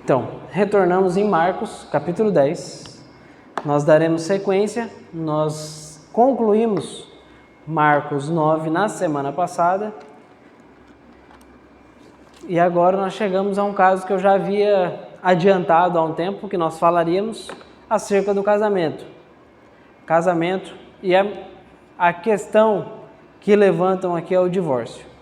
Então, retornamos em Marcos, capítulo 10. Nós daremos sequência, nós concluímos Marcos 9 na semana passada. E agora nós chegamos a um caso que eu já havia adiantado há um tempo, que nós falaríamos acerca do casamento. Casamento e a questão que levantam aqui é o divórcio.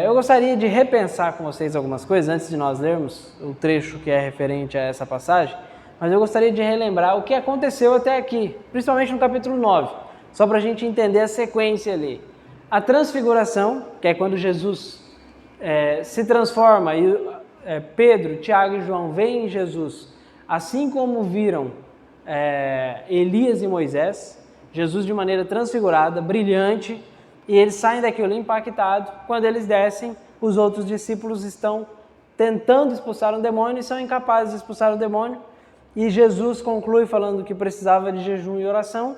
Eu gostaria de repensar com vocês algumas coisas antes de nós lermos o trecho que é referente a essa passagem, mas eu gostaria de relembrar o que aconteceu até aqui, principalmente no capítulo 9, só para a gente entender a sequência ali. A transfiguração, que é quando Jesus se transforma e Pedro, Tiago e João veem Jesus, assim como viram Elias e Moisés, Jesus de maneira transfigurada, brilhante, e eles saem daquilo impactados. Quando eles descem, os outros discípulos estão tentando expulsar um demônio e são incapazes de expulsar o demônio. E Jesus conclui falando que precisava de jejum e oração.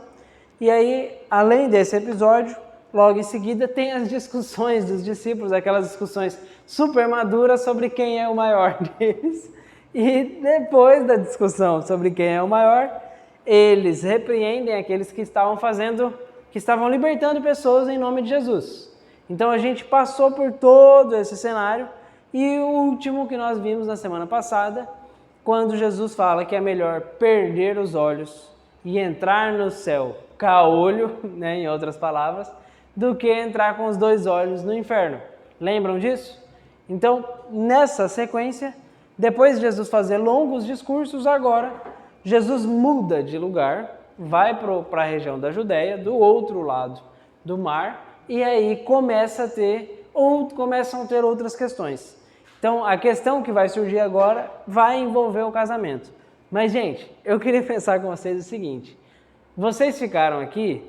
E aí, além desse episódio, logo em seguida tem as discussões dos discípulos, aquelas discussões super maduras sobre quem é o maior deles. E depois da discussão sobre quem é o maior, eles repreendem aqueles que estavam libertando pessoas em nome de Jesus. Então a gente passou por todo esse cenário e o último que nós vimos na semana passada, quando Jesus fala que é melhor perder os olhos e entrar no céu caolho, em outras palavras, do que entrar com os dois olhos no inferno. Lembram disso? Então, nessa sequência, depois de Jesus fazer longos discursos, agora Jesus muda de lugar, vai para a região da Judéia, do outro lado do mar, e aí começam a ter outras questões. Então, a questão que vai surgir agora vai envolver o casamento. Mas, gente, eu queria pensar com vocês o seguinte: vocês ficaram aqui,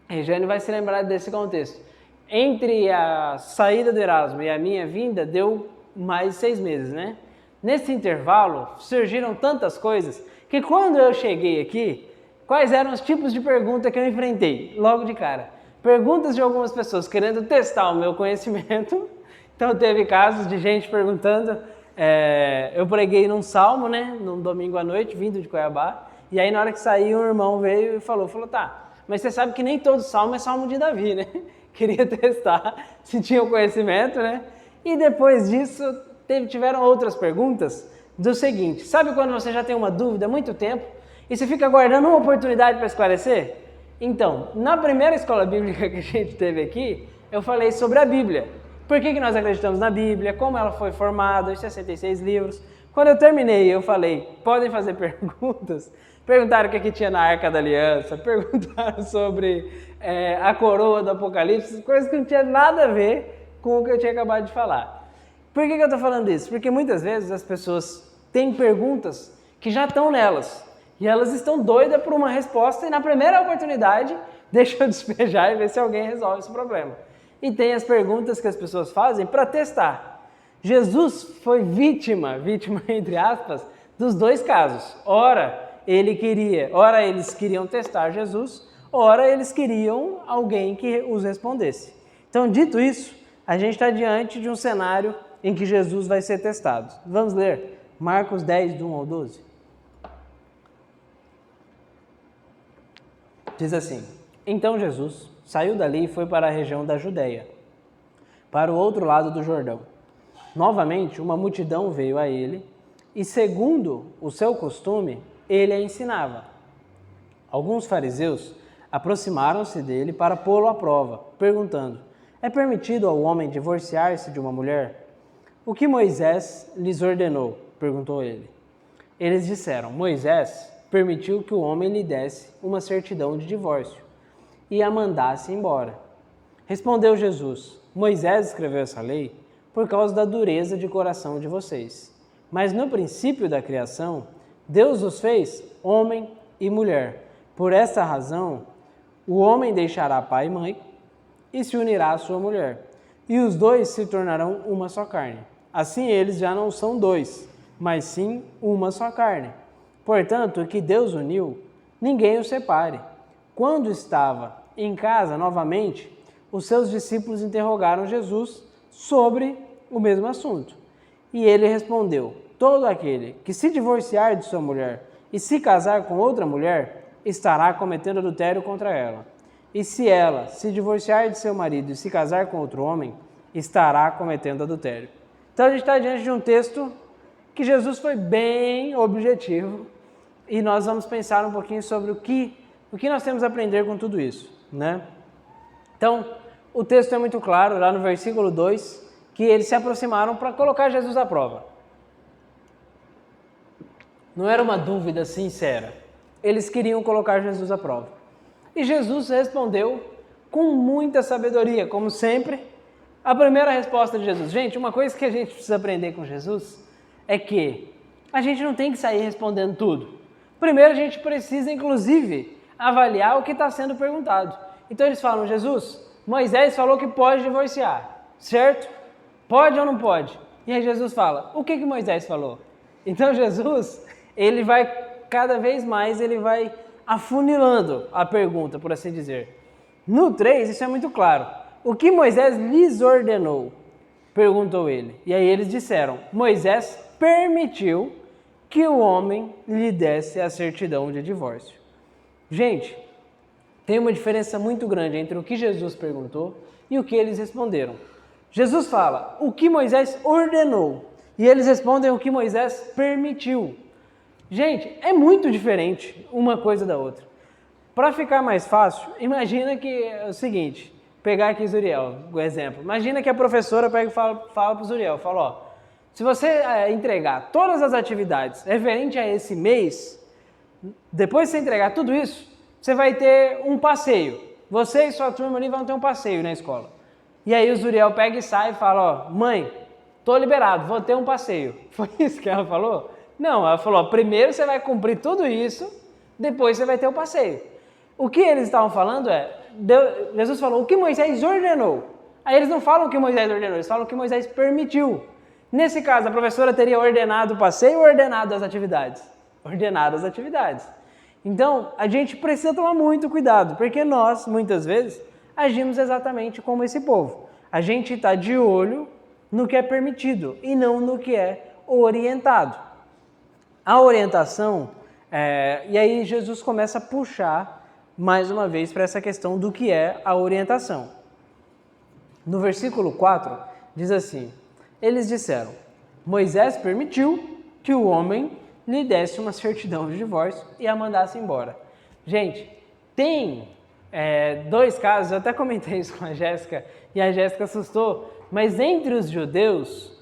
Regiane vai se lembrar desse contexto. Entre a saída do Erasmo e a minha vinda, deu mais 6 meses, né? Nesse intervalo, surgiram tantas coisas que quando eu cheguei aqui, quais eram os tipos de perguntas que eu enfrentei logo de cara? Perguntas de algumas pessoas querendo testar o meu conhecimento. Então teve casos de gente perguntando, eu preguei num salmo, num domingo à noite, vindo de Cuiabá, e aí na hora que saí um irmão veio e falou, tá, mas você sabe que nem todo salmo é salmo de Davi, né? Queria testar se tinha o conhecimento, né? E depois disso tiveram outras perguntas do seguinte: sabe quando você já tem uma dúvida há muito tempo e você fica aguardando uma oportunidade para esclarecer? Então, na primeira escola bíblica que a gente teve aqui, eu falei sobre a Bíblia. Por que nós acreditamos na Bíblia, como ela foi formada, os 66 livros. Quando eu terminei, eu falei, podem fazer perguntas? Perguntaram o que tinha na Arca da Aliança, perguntaram sobre a coroa do Apocalipse, coisas que não tinha nada a ver com o que eu tinha acabado de falar. Por que eu estou falando isso? Porque muitas vezes as pessoas têm perguntas que já estão nelas, e elas estão doidas por uma resposta e na primeira oportunidade deixa eu despejar e ver se alguém resolve esse problema. E tem as perguntas que as pessoas fazem para testar. Jesus foi vítima entre aspas, dos dois casos. Ora eles queriam testar Jesus, ora eles queriam alguém que os respondesse. Então, dito isso, a gente está diante de um cenário em que Jesus vai ser testado. Vamos ler Marcos 10, do 1 ao 12. Diz assim: então Jesus saiu dali e foi para a região da Judéia, para o outro lado do Jordão. Novamente, uma multidão veio a ele e, segundo o seu costume, ele a ensinava. Alguns fariseus aproximaram-se dele para pô-lo à prova, perguntando: é permitido ao homem divorciar-se de uma mulher? O que Moisés lhes ordenou? Perguntou ele. Eles disseram: Moisés permitiu que o homem lhe desse uma certidão de divórcio e a mandasse embora. Respondeu Jesus: Moisés escreveu essa lei por causa da dureza de coração de vocês. Mas no princípio da criação, Deus os fez homem e mulher. Por essa razão, o homem deixará pai e mãe e se unirá à sua mulher, e os dois se tornarão uma só carne. Assim eles já não são dois, mas sim uma só carne. Portanto, o que Deus uniu, ninguém o separe. Quando estava em casa novamente, os seus discípulos interrogaram Jesus sobre o mesmo assunto. E ele respondeu: todo aquele que se divorciar de sua mulher e se casar com outra mulher, estará cometendo adultério contra ela. E se ela se divorciar de seu marido e se casar com outro homem, estará cometendo adultério. Então a gente está diante de um texto que Jesus foi bem objetivo e nós vamos pensar um pouquinho sobre o que nós temos a aprender com tudo isso, né? Então, o texto é muito claro, lá no versículo 2, que eles se aproximaram para colocar Jesus à prova. Não era uma dúvida sincera. Eles queriam colocar Jesus à prova. E Jesus respondeu com muita sabedoria, como sempre. A primeira resposta de Jesus. Gente, uma coisa que a gente precisa aprender com Jesus é que a gente não tem que sair respondendo tudo. Primeiro, a gente precisa, inclusive, avaliar o que está sendo perguntado. Então, eles falam: Jesus, Moisés falou que pode divorciar, certo? Pode ou não pode? E aí Jesus fala: o que Moisés falou? Então, Jesus, ele vai, cada vez mais, ele vai afunilando a pergunta, por assim dizer. No 3, isso é muito claro. O que Moisés lhes ordenou? Perguntou ele. E aí eles disseram: Moisés permitiu que o homem lhe desse a certidão de divórcio. Gente, tem uma diferença muito grande entre o que Jesus perguntou e o que eles responderam. Jesus fala o que Moisés ordenou e eles respondem o que Moisés permitiu. Gente, é muito diferente uma coisa da outra. Para ficar mais fácil, imagina que é o seguinte, pegar aqui Zuriel, o exemplo. Imagina que a professora pega e fala para o Zuriel, fala: ó, se você entregar todas as atividades referente a esse mês, depois de você entregar tudo isso, você vai ter um passeio. Você e sua turma ali vão ter um passeio na escola. E aí o Zuriel pega e sai e fala: ó, mãe, tô liberado, vou ter um passeio. Foi isso que ela falou? Não, ela falou: ó, primeiro você vai cumprir tudo isso, depois você vai ter o passeio. O que eles estavam falando Jesus falou o que Moisés ordenou. Aí eles não falam o que Moisés ordenou, eles falam o que Moisés permitiu. Nesse caso, a professora teria ordenado o passeio ou ordenado as atividades? Ordenado as atividades. Então, a gente precisa tomar muito cuidado, porque nós, muitas vezes, agimos exatamente como esse povo. A gente está de olho no que é permitido e não no que é orientado. A orientação, e aí Jesus começa a puxar mais uma vez para essa questão do que é a orientação. No versículo 4, diz assim: eles disseram: Moisés permitiu que o homem lhe desse uma certidão de divórcio e a mandasse embora. Gente, tem dois casos, eu até comentei isso com a Jéssica, e a Jéssica assustou, mas entre os judeus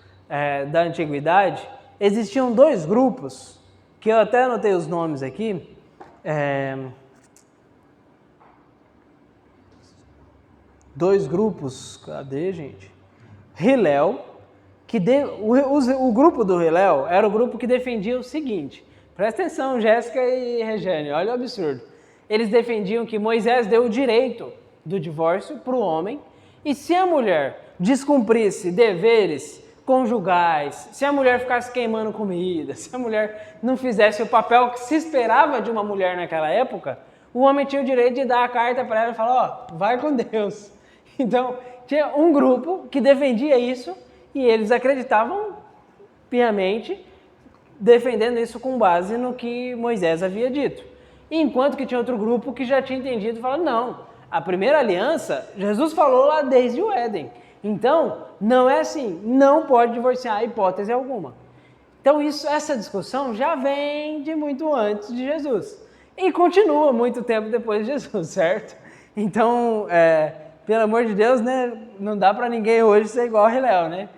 da antiguidade, existiam dois grupos, que eu até anotei os nomes aqui, dois grupos, cadê, gente? Hillel, o grupo do Hillel era o grupo que defendia o seguinte, presta atenção, Jéssica e Regiane, olha o absurdo. Eles defendiam que Moisés deu o direito do divórcio para o homem, e se a mulher descumprisse deveres conjugais, se a mulher ficasse queimando comida, se a mulher não fizesse o papel que se esperava de uma mulher naquela época, o homem tinha o direito de dar a carta para ela e falar: ó, vai com Deus. Então, tinha um grupo que defendia isso e eles acreditavam piamente, defendendo isso com base no que Moisés havia dito. Enquanto que tinha outro grupo que já tinha entendido e falava: não, a primeira aliança, Jesus falou lá desde o Éden. Então, não é assim, não pode divorciar, hipótese alguma. Então, essa discussão já vem de muito antes de Jesus. E continua muito tempo depois de Jesus, certo? Então, pelo amor de Deus, né, não dá para ninguém hoje ser igual a Hillel, né?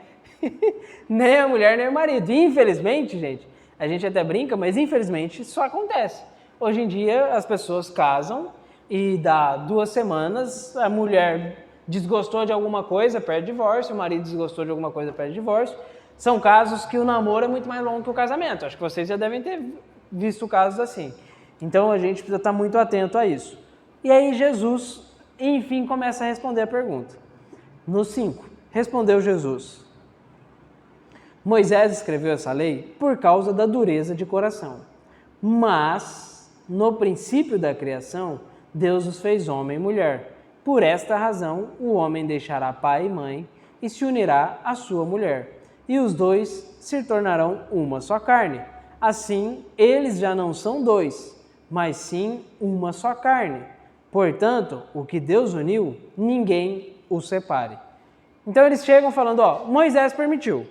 Nem a mulher, nem o marido. E, infelizmente, gente, a gente até brinca, mas infelizmente isso acontece. Hoje em dia, as pessoas casam e dá 2 semanas, a mulher desgostou de alguma coisa, pede divórcio, o marido desgostou de alguma coisa, pede divórcio. São casos que o namoro é muito mais longo que o casamento. Acho que vocês já devem ter visto casos assim. Então, a gente precisa estar muito atento a isso. E aí, Jesus, enfim, começa a responder a pergunta. No 5, respondeu Jesus: Moisés escreveu essa lei por causa da dureza de coração. Mas, no princípio da criação, Deus os fez homem e mulher. Por esta razão, o homem deixará pai e mãe e se unirá à sua mulher. e os dois se tornarão uma só carne. Assim, eles já não são dois, mas sim uma só carne. Portanto, o que Deus uniu, ninguém o separe. Então eles chegam falando, ó, Moisés permitiu.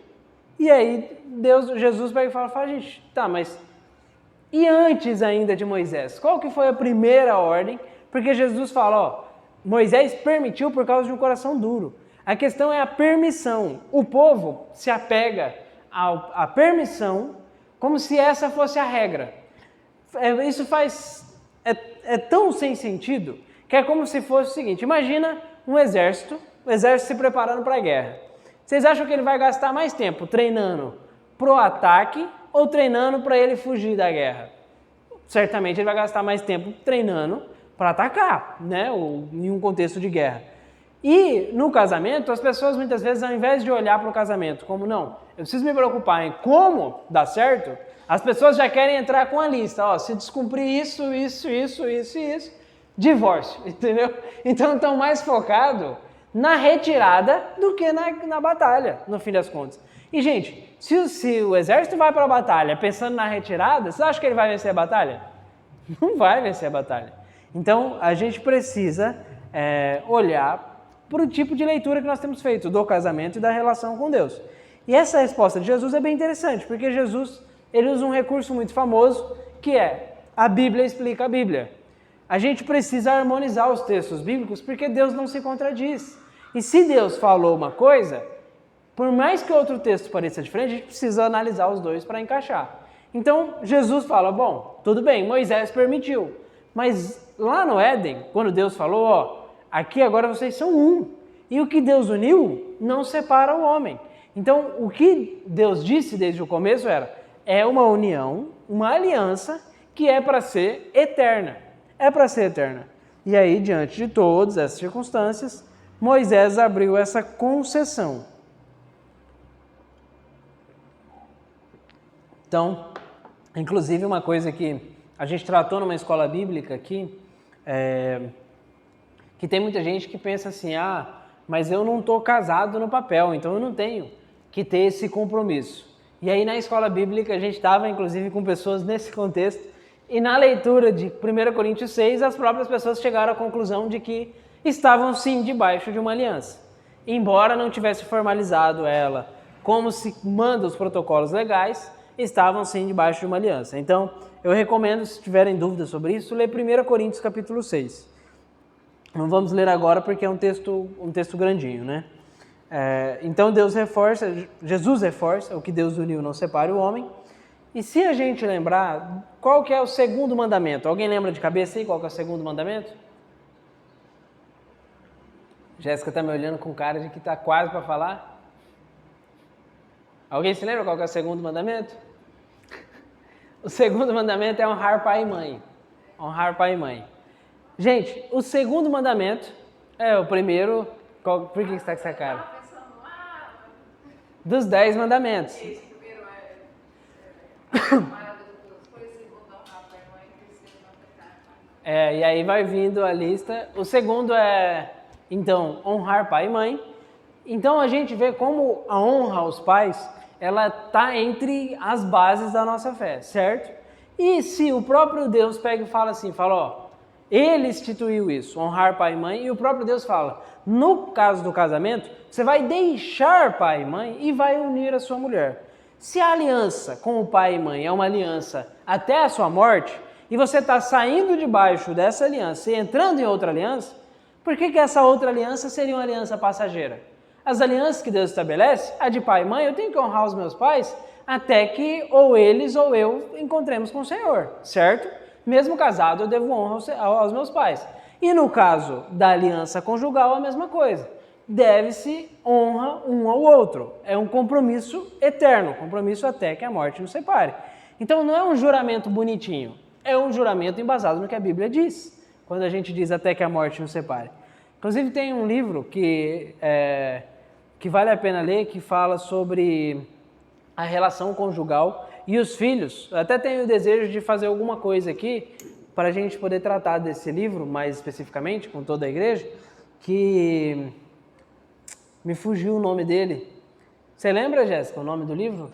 E aí Jesus vai e fala, gente, tá, mas e antes ainda de Moisés? Qual que foi a primeira ordem? Porque Jesus fala, ó, Moisés permitiu por causa de um coração duro. A questão é a permissão. O povo se apega à permissão como se essa fosse a regra. Isso é tão sem sentido que é como se fosse o seguinte, imagina um exército se preparando para a guerra. Vocês acham que ele vai gastar mais tempo treinando para o ataque ou treinando para ele fugir da guerra? Certamente ele vai gastar mais tempo treinando para atacar, né? Ou em um contexto de guerra. E no casamento, as pessoas muitas vezes, ao invés de olhar para o casamento como, não, eu preciso me preocupar em como dar certo, as pessoas já querem entrar com a lista, ó, se descumprir isso, divórcio, entendeu? Então estão mais focados na retirada do que na batalha, no fim das contas. E, gente, se o exército vai para a batalha pensando na retirada, você acha que ele vai vencer a batalha? Não vai vencer a batalha. Então, a gente precisa olhar para o tipo de leitura que nós temos feito do casamento e da relação com Deus. E essa resposta de Jesus é bem interessante, porque Jesus ele usa um recurso muito famoso, que é a Bíblia explica a Bíblia. A gente precisa harmonizar os textos bíblicos, porque Deus não se contradiz. E se Deus falou uma coisa, por mais que outro texto pareça diferente, a gente precisa analisar os dois para encaixar. Então, Jesus fala, bom, tudo bem, Moisés permitiu, mas lá no Éden, quando Deus falou, ó, aqui agora vocês são um, e o que Deus uniu não separa o homem. Então, o que Deus disse desde o começo é uma união, uma aliança que é para ser eterna. É para ser eterna. E aí, diante de todas essas circunstâncias, Moisés abriu essa concessão. Então, inclusive uma coisa que a gente tratou numa escola bíblica aqui, que tem muita gente que pensa assim, mas eu não estou casado no papel, então eu não tenho que ter esse compromisso. E aí na escola bíblica a gente estava inclusive com pessoas nesse contexto, e na leitura de 1 Coríntios 6, as próprias pessoas chegaram à conclusão de que estavam sim debaixo de uma aliança. Embora não tivesse formalizado ela como se manda os protocolos legais, estavam sim debaixo de uma aliança. Então, eu recomendo, se tiverem dúvidas sobre isso, ler 1 Coríntios capítulo 6. Não vamos ler agora porque é um texto grandinho, né? Então, Jesus reforça, o que Deus uniu não separe o homem. E se a gente lembrar, qual que é o segundo mandamento? Alguém lembra de cabeça aí qual que é o segundo mandamento? Jéssica está me olhando com cara de que está quase para falar. Alguém se lembra qual que é o segundo mandamento? O segundo mandamento é honrar pai e mãe. Honrar pai e mãe. Gente, o segundo mandamento é o primeiro... Por que você está com essa cara? Dos 10 mandamentos. E aí vai vindo a lista. O segundo é, então, honrar pai e mãe. Então a gente vê como a honra aos pais, ela está entre as bases da nossa fé, certo? E se o próprio Deus pega e fala assim, ele instituiu isso, honrar pai e mãe, e o próprio Deus fala, no caso do casamento, você vai deixar pai e mãe e vai unir a sua mulher. Se a aliança com o pai e mãe é uma aliança até a sua morte, e você está saindo debaixo dessa aliança e entrando em outra aliança, por que essa outra aliança seria uma aliança passageira? As alianças que Deus estabelece, a de pai e mãe, eu tenho que honrar os meus pais até que ou eles ou eu encontremos com o Senhor, certo? Mesmo casado, eu devo honra aos meus pais. E no caso da aliança conjugal, a mesma coisa. Deve-se honra um ao outro. É um compromisso eterno, compromisso até que a morte nos separe. Então não é um juramento bonitinho, é um juramento embasado no que a Bíblia diz, quando a gente diz até que a morte nos separe. Inclusive tem um livro que vale a pena ler, que fala sobre a relação conjugal e os filhos. Eu até tenho o desejo de fazer alguma coisa aqui para a gente poder tratar desse livro mais especificamente, com toda a igreja, que me fugiu o nome dele, Você lembra, Jéssica, o nome do livro?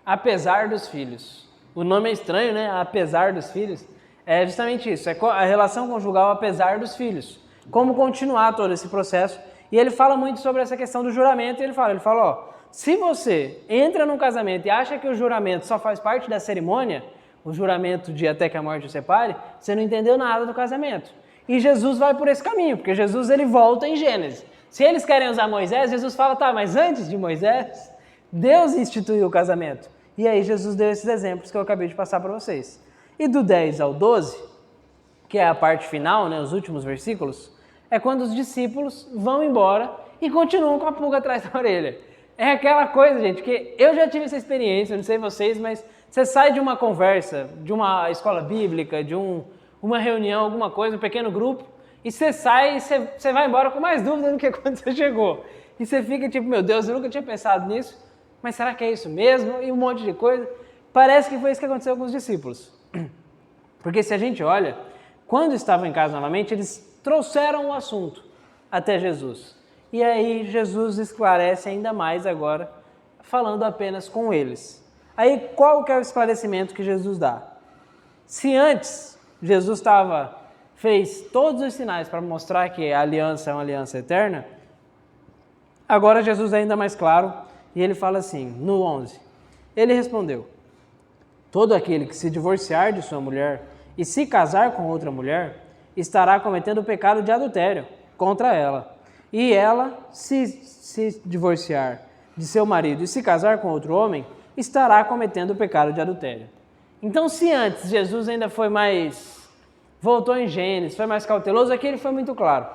Apesar dos Filhos. O nome é estranho, né? Apesar dos Filhos. É justamente isso, é a relação conjugal apesar dos filhos. Como continuar todo esse processo. E ele fala muito sobre essa questão do juramento, e ele fala, ó, se você entra num casamento e acha que o juramento só faz parte da cerimônia, o juramento de até que a morte o separe, você não entendeu nada do casamento. E Jesus vai por esse caminho, porque Jesus ele volta em Gênesis. Se eles querem usar Moisés, Jesus fala, tá, mas antes de Moisés, Deus instituiu o casamento. E aí Jesus deu esses exemplos que eu acabei de passar para vocês. E do 10 ao 12, que é a parte final, né, os últimos versículos, é quando os discípulos vão embora e continuam com a pulga atrás da orelha. É aquela coisa, gente, que eu já tive essa experiência, não sei vocês, mas você sai de uma conversa, de uma escola bíblica, de uma reunião, alguma coisa, um pequeno grupo, e você sai e você vai embora com mais dúvidas do que quando você chegou. E você fica tipo, meu Deus, eu nunca tinha pensado nisso, mas será que é isso mesmo? E um monte de coisa. Parece que foi isso que aconteceu com os discípulos. Porque se a gente olha, quando estavam em casa novamente, eles trouxeram o assunto até Jesus. E aí Jesus esclarece ainda mais agora, falando apenas com eles. Aí qual que é o esclarecimento que Jesus dá? Se antes Jesus fez todos os sinais para mostrar que a aliança é uma aliança eterna, agora Jesus é ainda mais claro e ele fala assim, no 11, ele respondeu, todo aquele que se divorciar de sua mulher e se casar com outra mulher, estará cometendo o pecado de adultério contra ela. E ela, se divorciar de seu marido e se casar com outro homem, estará cometendo o pecado de adultério. Então, se antes Jesus ainda voltou em Gênesis, foi mais cauteloso, aqui ele foi muito claro.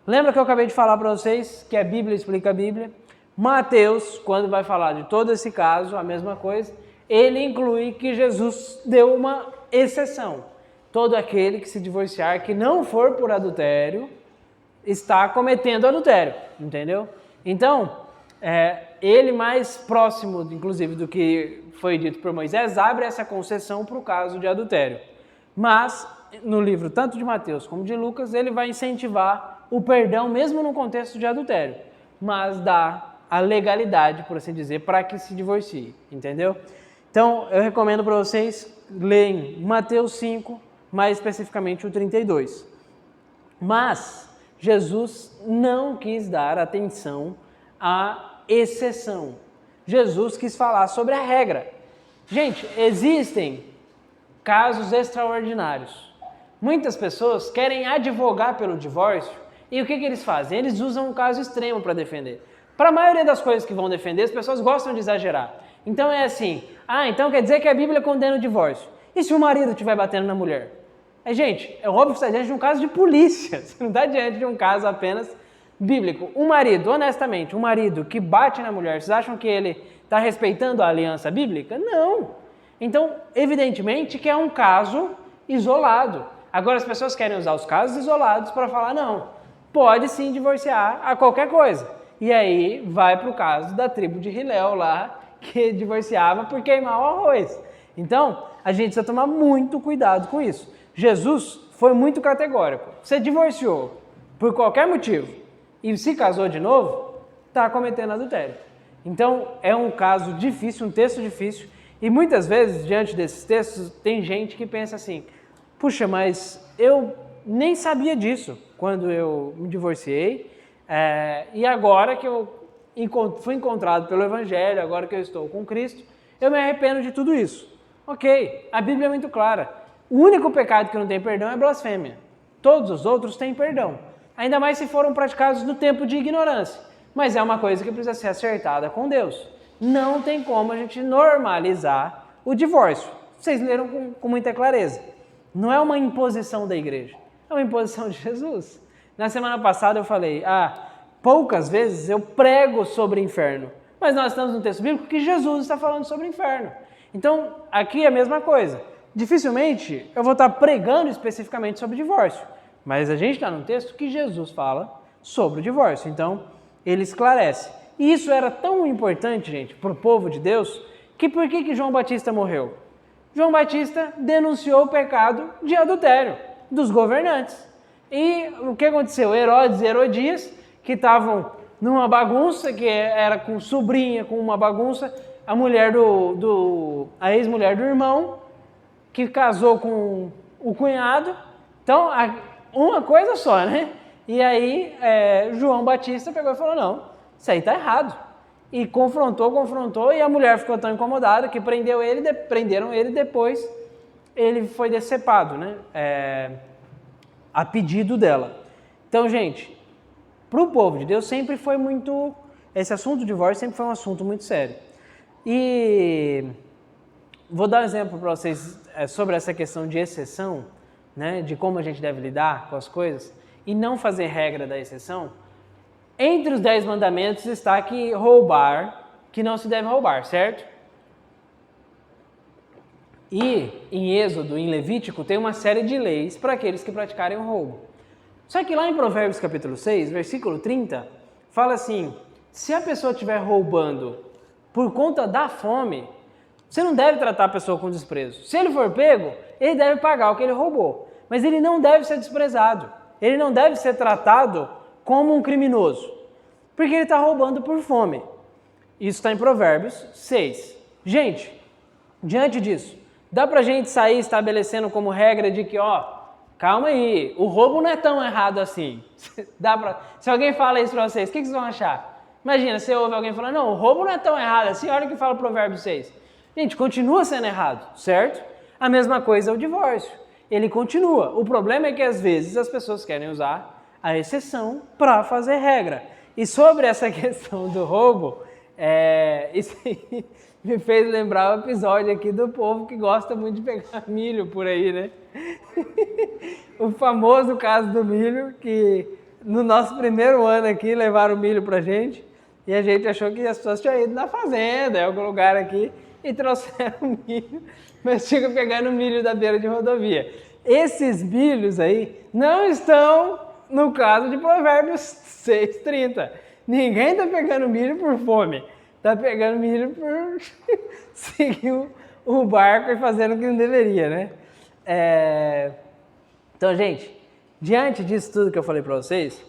Lembra que eu acabei de falar para vocês que a Bíblia explica a Bíblia? Mateus, quando vai falar de todo esse caso, a mesma coisa, ele inclui que Jesus deu uma exceção. Todo aquele que se divorciar, que não for por adultério, está cometendo adultério, entendeu? Então, ele mais próximo, inclusive, do que foi dito por Moisés, abre essa concessão para o caso de adultério. Mas, no livro tanto de Mateus como de Lucas, ele vai incentivar o perdão, mesmo no contexto de adultério, mas dá a legalidade, por assim dizer, para que se divorcie, entendeu? Então, eu recomendo para vocês lerem Mateus 5, mais especificamente o 32. Mas Jesus não quis dar atenção à exceção. Jesus quis falar sobre a regra. Gente, existem casos extraordinários. Muitas pessoas querem advogar pelo divórcio e o que eles fazem? Eles usam um caso extremo para defender. Para a maioria das coisas que vão defender, as pessoas gostam de exagerar. Então é assim, então quer dizer que a Bíblia condena o divórcio. E se o marido estiver batendo na mulher? Gente, é óbvio que você está diante de um caso de polícia, você não está diante de um caso apenas bíblico. Um marido, honestamente, um marido que bate na mulher, vocês acham que ele está respeitando a aliança bíblica? Não. Então, evidentemente que é um caso isolado. Agora as pessoas querem usar os casos isolados para falar, não, pode sim divorciar a qualquer coisa. E aí vai para o caso da tribo de Hilel lá, que divorciava por queimar o arroz. Então, a gente precisa tomar muito cuidado com isso. Jesus foi muito categórico. Você divorciou por qualquer motivo e se casou de novo, está cometendo adultério. Então, é um caso difícil, um texto difícil. E muitas vezes, diante desses textos, tem gente que pensa assim, puxa, mas eu nem sabia disso quando eu me divorciei. E agora que eu fui encontrado pelo Evangelho, agora que eu estou com Cristo, eu me arrependo de tudo isso. Ok, a Bíblia é muito clara. O único pecado que não tem perdão é blasfêmia. Todos os outros têm perdão. Ainda mais se foram praticados no tempo de ignorância. Mas é uma coisa que precisa ser acertada com Deus. Não tem como a gente normalizar o divórcio. Vocês leram com muita clareza. Não é uma imposição da igreja, é uma imposição de Jesus. Na semana passada eu falei, poucas vezes eu prego sobre inferno. Mas nós estamos no texto bíblico que Jesus está falando sobre inferno. Então, aqui é a mesma coisa. Dificilmente eu vou estar pregando especificamente sobre divórcio, mas a gente está num texto que Jesus fala sobre o divórcio, então ele esclarece. E isso era tão importante, gente, para o povo de Deus, que por que João Batista morreu? João Batista denunciou o pecado de adultério dos governantes. E o que aconteceu? Herodes e Herodias, que estavam numa bagunça, que era com sobrinha, com uma bagunça, a mulher a ex-mulher do irmão, que casou com o cunhado. Então, uma coisa só, né? E aí, João Batista pegou e falou, não, isso aí tá errado. E confrontou, e a mulher ficou tão incomodada que prenderam ele, depois ele foi decepado, né? A pedido dela. Então, gente, para o povo de Deus sempre foi muito... Esse assunto de divórcio sempre foi um assunto muito sério. E vou dar um exemplo para vocês sobre essa questão de exceção, né? De como a gente deve lidar com as coisas e não fazer regra da exceção. Entre os 10 mandamentos está que não se deve roubar, certo? E em Êxodo, em Levítico, tem uma série de leis para aqueles que praticarem o roubo. Só que lá em Provérbios capítulo 6, versículo 30, fala assim, se a pessoa estiver roubando por conta da fome, você não deve tratar a pessoa com desprezo. Se ele for pego, ele deve pagar o que ele roubou. Mas ele não deve ser desprezado. Ele não deve ser tratado como um criminoso, porque ele está roubando por fome. Isso está em Provérbios 6. Gente, diante disso, dá pra gente sair estabelecendo como regra de que, calma aí, o roubo não é tão errado assim. Se alguém fala isso pra vocês, o que vocês vão achar? Imagina, você ouve alguém falando, não, o roubo não é tão errado assim, olha o que fala o Provérbios 6. Gente, continua sendo errado, certo? A mesma coisa é o divórcio. Ele continua. O problema é que às vezes as pessoas querem usar a exceção para fazer regra. E sobre essa questão do roubo, isso aí me fez lembrar o episódio aqui do povo que gosta muito de pegar milho por aí, né? O famoso caso do milho, que no nosso primeiro ano aqui levaram milho pra gente e a gente achou que as pessoas tinham ido na fazenda, em algum lugar aqui, e trouxeram milho, mas ficam pegando milho da beira de rodovia. Esses milhos aí não estão no caso de Provérbios 6:30. Ninguém está pegando milho por fome. Está pegando milho por seguir o barco e fazendo o que não deveria, né? Então, gente, diante disso tudo que eu falei para vocês,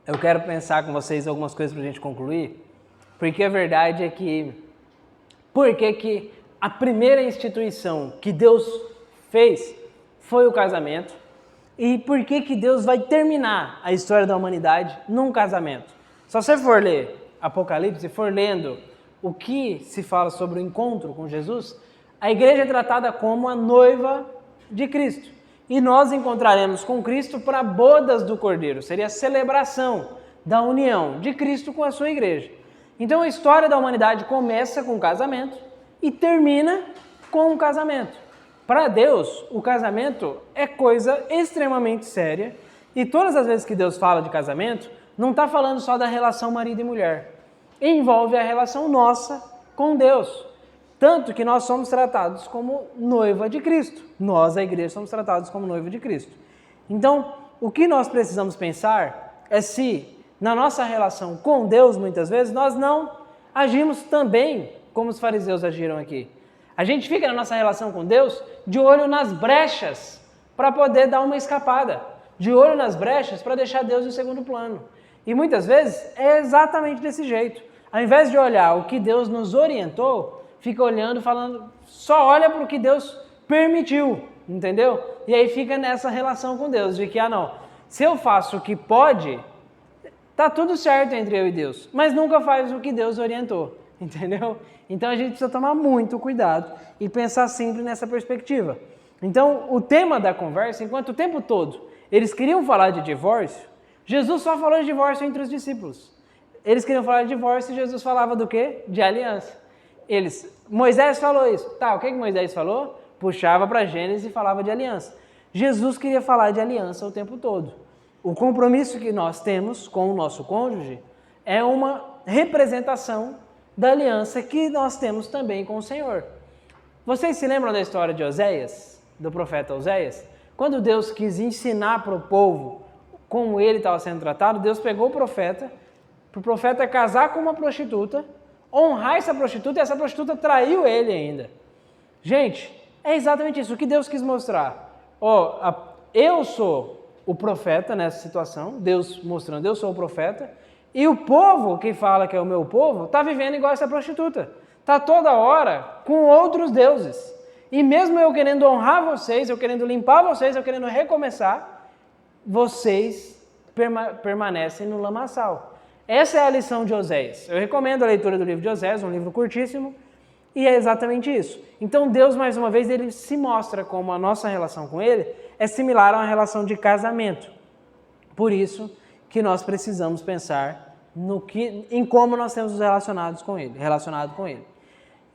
eu quero pensar com vocês algumas coisas para a gente concluir, porque a verdade é que a primeira instituição que Deus fez foi o casamento, e por que Deus vai terminar a história da humanidade num casamento. Se você for ler Apocalipse, for lendo o que se fala sobre o encontro com Jesus, a igreja é tratada como a noiva de Cristo. E nós encontraremos com Cristo para bodas do Cordeiro. Seria a celebração da união de Cristo com a sua igreja. Então a história da humanidade começa com o casamento e termina com o casamento. Para Deus, o casamento é coisa extremamente séria. E todas as vezes que Deus fala de casamento, não está falando só da relação marido e mulher. Envolve a relação nossa com Deus. Tanto que nós somos tratados como noiva de Cristo. Nós, a igreja, somos tratados como noiva de Cristo. Então, o que nós precisamos pensar é se, na nossa relação com Deus, muitas vezes, nós não agimos também como os fariseus agiram aqui. A gente fica na nossa relação com Deus de olho nas brechas para poder dar uma escapada. De olho nas brechas para deixar Deus em segundo plano. E muitas vezes é exatamente desse jeito. Ao invés de olhar o que Deus nos orientou, fica olhando, falando, só olha para o que Deus permitiu, entendeu? E aí fica nessa relação com Deus, de que, não, se eu faço o que pode, tá tudo certo entre eu e Deus, mas nunca faz o que Deus orientou, entendeu? Então a gente precisa tomar muito cuidado e pensar sempre nessa perspectiva. Então o tema da conversa, enquanto o tempo todo eles queriam falar de divórcio, Jesus só falou de divórcio entre os discípulos. Eles queriam falar de divórcio e Jesus falava do quê? De aliança. Moisés falou isso. Tá, o que Moisés falou? Puxava para Gênesis e falava de aliança. Jesus queria falar de aliança o tempo todo. O compromisso que nós temos com o nosso cônjuge é uma representação da aliança que nós temos também com o Senhor. Vocês se lembram da história de Oséias, do profeta Oséias? Quando Deus quis ensinar para o povo como ele estava sendo tratado, Deus pegou o profeta, para o profeta casar com uma prostituta, honrar essa prostituta, e essa prostituta traiu ele ainda. Gente, é exatamente isso, o que Deus quis mostrar. Eu sou o profeta nessa situação, Deus mostrando, eu sou o profeta, e o povo que fala que é o meu povo está vivendo igual essa prostituta. Está toda hora com outros deuses. E mesmo eu querendo honrar vocês, eu querendo limpar vocês, eu querendo recomeçar, vocês permanecem no lamaçal. Essa é a lição de Oséias. Eu recomendo a leitura do livro de Oséias, um livro curtíssimo, e é exatamente isso. Então Deus, mais uma vez, ele se mostra como a nossa relação com ele é similar a uma relação de casamento. Por isso que nós precisamos pensar em como nós temos nos relacionado com ele.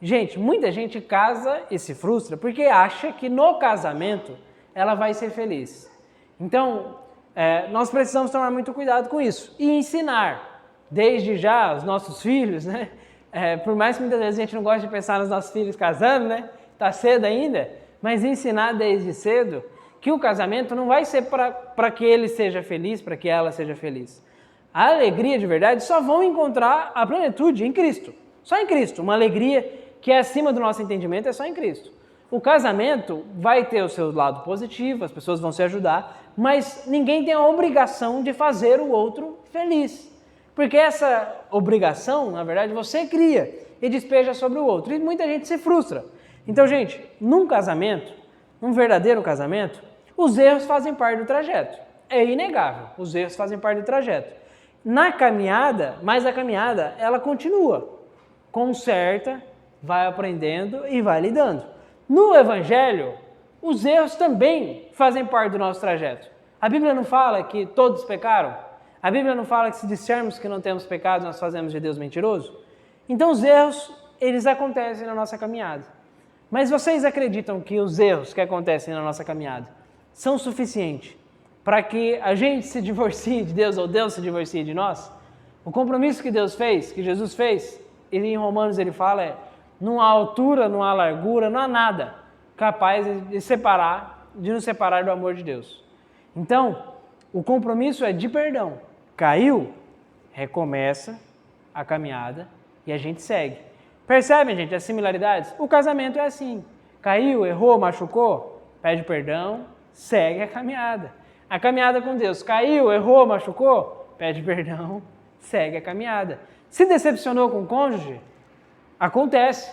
Gente, muita gente casa e se frustra porque acha que no casamento ela vai ser feliz. Então, nós precisamos tomar muito cuidado com isso e ensinar, desde já, os nossos filhos, né? Por mais que muitas vezes a gente não goste de pensar nos nossos filhos casando, né? Tá cedo ainda, mas ensinar desde cedo que o casamento não vai ser para que ele seja feliz, para que ela seja feliz. A alegria de verdade só vão encontrar a plenitude em Cristo. Só em Cristo. Uma alegria que é acima do nosso entendimento é só em Cristo. O casamento vai ter o seu lado positivo, as pessoas vão se ajudar, mas ninguém tem a obrigação de fazer o outro feliz. Porque essa obrigação, na verdade, você cria e despeja sobre o outro. E muita gente se frustra. Então, gente, num casamento, num verdadeiro casamento, os erros fazem parte do trajeto. É inegável, os erros fazem parte do trajeto. Na caminhada, mas a caminhada, ela continua. Conserta, vai aprendendo e vai lidando. No Evangelho, os erros também fazem parte do nosso trajeto. A Bíblia não fala que todos pecaram? A Bíblia não fala que se dissermos que não temos pecado, nós fazemos de Deus mentiroso? Então os erros, eles acontecem na nossa caminhada. Mas vocês acreditam que os erros que acontecem na nossa caminhada são suficientes para que a gente se divorcie de Deus ou Deus se divorcie de nós? O compromisso que Deus fez, que Jesus fez, ele, em Romanos ele fala, não há altura, não há largura, não há nada capaz de nos separar do amor de Deus. Então, o compromisso é de perdão. Caiu, recomeça a caminhada e a gente segue. Percebem, gente, as similaridades? O casamento é assim. Caiu, errou, machucou, pede perdão, segue a caminhada. A caminhada com Deus. Caiu, errou, machucou, pede perdão, segue a caminhada. Se decepcionou com o cônjuge, acontece,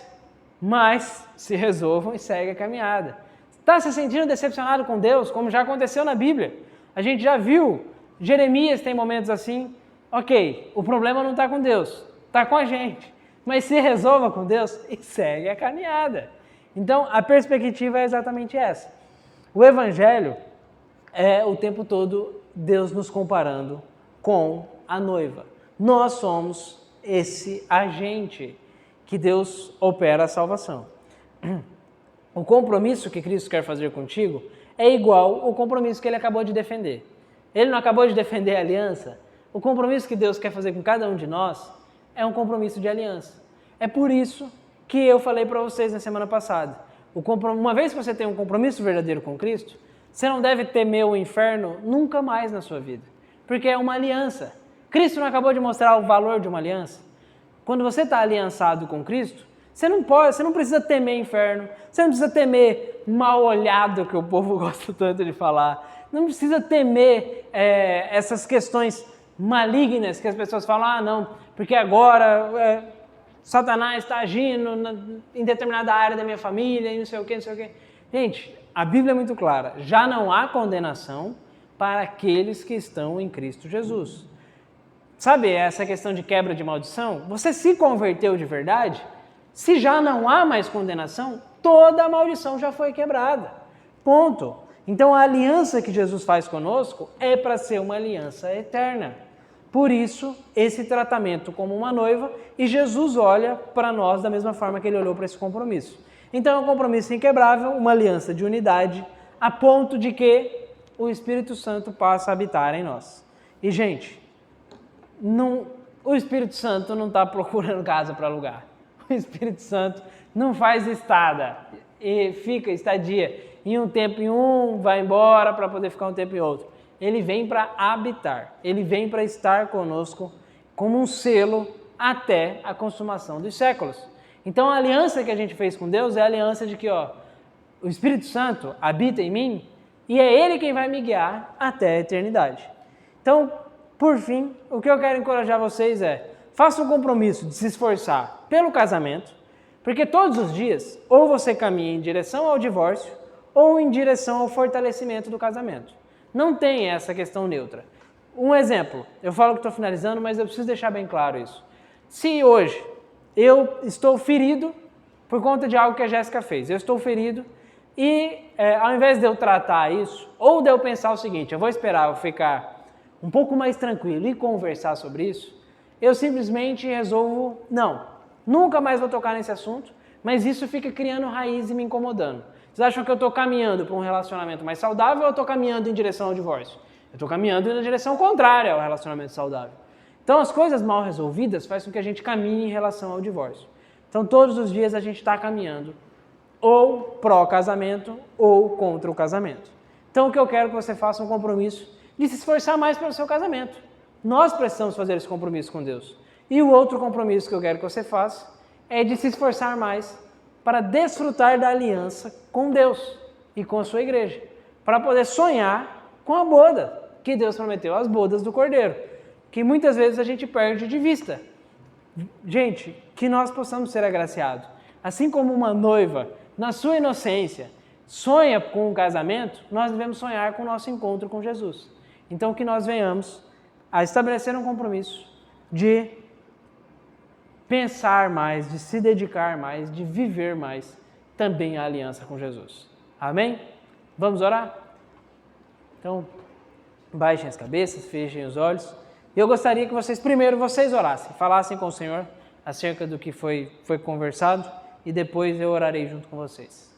mas se resolvam e segue a caminhada. Está se sentindo decepcionado com Deus, como já aconteceu na Bíblia? A gente já viu, Jeremias tem momentos assim, ok, o problema não está com Deus, está com a gente. Mas se resolva com Deus e segue a caminhada. Então, a perspectiva é exatamente essa. O Evangelho é o tempo todo Deus nos comparando com a noiva. Nós somos esse agente que Deus opera a salvação. O compromisso que Cristo quer fazer contigo é igual ao compromisso que ele acabou de defender. Ele não acabou de defender a aliança? O compromisso que Deus quer fazer com cada um de nós é um compromisso de aliança. É por isso que eu falei para vocês na semana passada. Uma vez que você tem um compromisso verdadeiro com Cristo, você não deve temer o inferno nunca mais na sua vida. Porque é uma aliança. Cristo não acabou de mostrar o valor de uma aliança? Quando você está aliançado com Cristo, você não precisa temer inferno, você não precisa temer mal olhado, que o povo gosta tanto de falar, não precisa temer essas questões malignas que as pessoas falam, não, porque agora Satanás está agindo em determinada área da minha família e não sei o que. Gente, a Bíblia é muito clara, já não há condenação para aqueles que estão em Cristo Jesus. Sabe essa questão de quebra de maldição? Você se converteu de verdade? Se já não há mais condenação, toda a maldição já foi quebrada. Ponto. Então a aliança que Jesus faz conosco é para ser uma aliança eterna. Por isso, esse tratamento como uma noiva, e Jesus olha para nós da mesma forma que ele olhou para esse compromisso. Então é um compromisso inquebrável, uma aliança de unidade, a ponto de que o Espírito Santo passa a habitar em nós. E, gente, o Espírito Santo não está procurando casa para alugar. O Espírito Santo não faz estada e fica estadia em um tempo em um, vai embora para poder ficar um tempo em outro. Ele vem para habitar, ele vem para estar conosco como um selo até a consumação dos séculos. Então a aliança que a gente fez com Deus é a aliança de que o Espírito Santo habita em mim e é Ele quem vai me guiar até a eternidade. Então, por fim, o que eu quero encorajar vocês é, faça um compromisso de se esforçar pelo casamento, porque todos os dias, ou você caminha em direção ao divórcio, ou em direção ao fortalecimento do casamento. Não tem essa questão neutra. Um exemplo, eu falo que estou finalizando, mas eu preciso deixar bem claro isso. Se hoje eu estou ferido por conta de algo que a Jéssica fez, eu estou ferido e ao invés de eu tratar isso, ou de eu pensar o seguinte, eu vou esperar eu ficar um pouco mais tranquilo e conversar sobre isso, eu simplesmente resolvo, não, nunca mais vou tocar nesse assunto, mas isso fica criando raiz e me incomodando. Vocês acham que eu estou caminhando para um relacionamento mais saudável ou eu estou caminhando em direção ao divórcio? Eu estou caminhando na direção contrária ao relacionamento saudável. Então, as coisas mal resolvidas fazem com que a gente caminhe em relação ao divórcio. Então, todos os dias a gente está caminhando ou pró-casamento ou contra o casamento. Então, o que eu quero é que você faça um compromisso de se esforçar mais pelo seu casamento. Nós precisamos fazer esse compromisso com Deus. E o outro compromisso que eu quero que você faça é de se esforçar mais para desfrutar da aliança com Deus e com a sua igreja, para poder sonhar com a boda que Deus prometeu, as bodas do Cordeiro, que muitas vezes a gente perde de vista. Gente, que nós possamos ser agraciados. Assim como uma noiva, na sua inocência, sonha com um casamento, nós devemos sonhar com o nosso encontro com Jesus. Então, que nós venhamos a estabelecer um compromisso de pensar mais, de se dedicar mais, de viver mais também a aliança com Jesus. Amém? Vamos orar? Então, baixem as cabeças, fechem os olhos. E eu gostaria que primeiro vocês orassem, falassem com o Senhor acerca do que foi conversado e depois eu orarei junto com vocês.